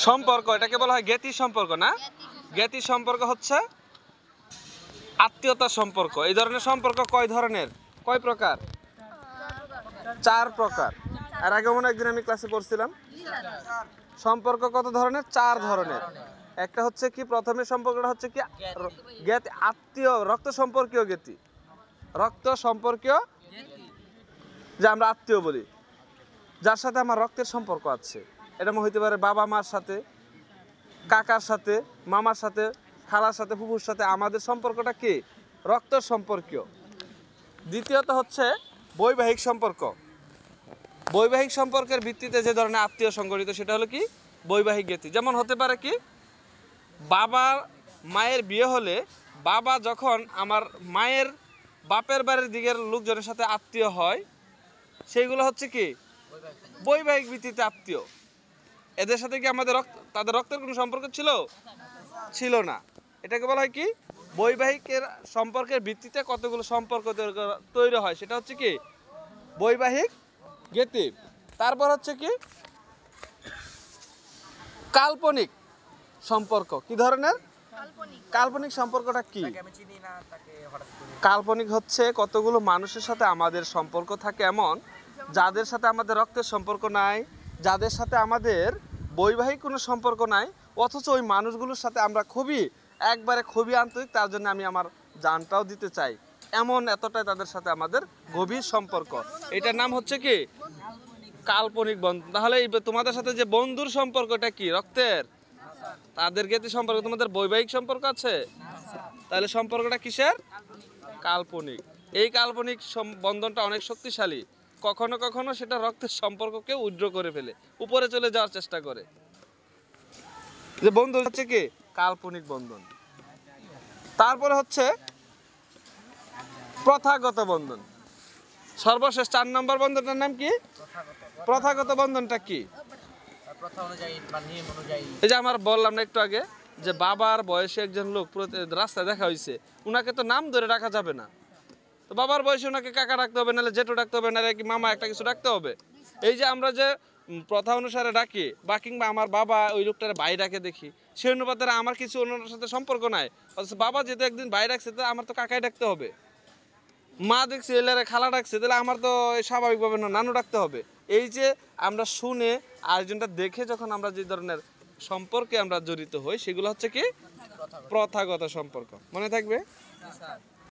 সম্পর্ক, এটাকে বলা হয় জ্ঞাতি সম্পর্ক না? জ্ঞাতি সম্পর্ক হচ্ছে আত্মীয়তার সম্পর্ক। এই ধরনের সম্পর্ক কয় ধরনের, কয় প্রকার? 4 প্রকার। আর আগে মনে একদিন আমি ক্লাসে পড়ছিলাম সম্পর্ক কত ধরনের? 4 ধরনের। একটা হচ্ছে কি, প্রথমে সম্পর্কটা হচ্ছে কি জ্ঞাতি, আত্মীয়, রক্ত সম্পর্কীয় জ্ঞাতি। রক্ত সম্পর্কীয়, যে আমরা আত্মীয় বলি, যার সাথে আমার রক্তের সম্পর্ক আছে। এটা হইতে পারে বাবা মার সাথে, কাকার সাথে, মামার সাথে, খালার সাথে, ফুফুর সাথে। আমাদের সম্পর্কটা কি? রক্ত সম্পর্কীয়। দ্বিতীয়ত হচ্ছে বৈবাহিক সম্পর্ক। বৈবাহিক সম্পর্কের ভিত্তিতে যে ধরনের আত্মীয় সংগঠিত, সেটা হলো কি বৈবাহিক জ্ঞাতি। যেমন হতে পারে কি, বাবার মায়ের বিয়ে হলে বাবা যখন আমার মায়ের বাপের বাড়ির দিকের লোকজনের সাথে আত্মীয় হয়, সেইগুলো হচ্ছে কি বৈবাহিক ভিত্তিতে আত্মীয়। এদের সাথে কি আমাদের তাদের রক্তের কোনো সম্পর্ক ছিল না। এটাকে বলা হয় কি বৈবাহিকের সম্পর্কের ভিত্তিতে কতগুলো সম্পর্ক তৈরি হয়, সেটা হচ্ছে কি বৈবাহিক জ্ঞাতি। তারপর হচ্ছে কি কাল্পনিক সম্পর্ক। কি ধরনের? কাল্পনিক সম্পর্কটা কি? কাল্পনিক হচ্ছে কতগুলো মানুষের সাথে আমাদের সম্পর্ক থাকে এমন, যাদের সাথে আমাদের রক্তের সম্পর্ক নাই, যাদের সাথে আমাদের বৈবাহিক কোনো সম্পর্ক নাই, অথচ ওই মানুষগুলোর সাথে আমরা খুবই আন্তরিক, তার জন্য আমি আমার জানটাও দিতে চাই, এমন এতটাই তাদের সাথে আমাদের গভীর সম্পর্ক। এটার নাম হচ্ছে কি কাল্পনিক বন্ধু। তাহলে তোমাদের সাথে যে বন্ধুর সম্পর্কটা কি রক্তের? তাদের জ্ঞাতি সম্পর্ক। তোমাদের বৈবাহিক সম্পর্ক আছে, তাহলে সম্পর্কটা কিসের? কাল্পনিক। এই কাল্পনিক বন্ধনটা অনেক শক্তিশালী। কখনো কখনো সেটা রক্তের সম্পর্ককে উইথড্র করে ফেলে, উপরে চলে যাওয়ার চেষ্টা করে। যে বন্ধু হচ্ছে কি কাল্পনিক বন্ধন। তারপরে হচ্ছে প্রথাগত বন্ধন। সর্বশেষ 4 নম্বর বন্ধনটার নাম কি? প্রথাগত বন্ধনটা কি? এই যে আমার বললাম না একটু আগে, যে বাবার বয়সে একজন লোক রাস্তায় দেখা হয়েছে, উনাকে তো নাম ধরে রাখা যাবে না। তো বাবার বয়সে ওনাকে কাকা ডাকতে হবে, নাহলে জেঠু ডাকতে হবে, নাহলে কি মামা একটা কিছু ডাকতে হবে। এই যে আমরা যে প্রথা অনুসারে ডাকি, বা কিংবা আমার বাবা ওই লোকটার ভাই ডাকে দেখি, সেই অনুপাতে আমার কিছু ওনার সাথে সম্পর্ক নাই, অথচ বাবা যেহেতু একদিন ভাই ডাকছে, তো আমার তো কাকাই ডাকতে হবে। মা দেখছি এলারে খালা ডাকছে, তাহলে আমার তো স্বাভাবিকভাবে নানু ডাকতে হবে। এই যে আমরা শুনে আরেকজনটা দেখে যখন আমরা যে ধরনের সম্পর্কে আমরা জড়িত হই, সেগুলো হচ্ছে কি প্রথাগত সম্পর্ক। মনে থাকবে?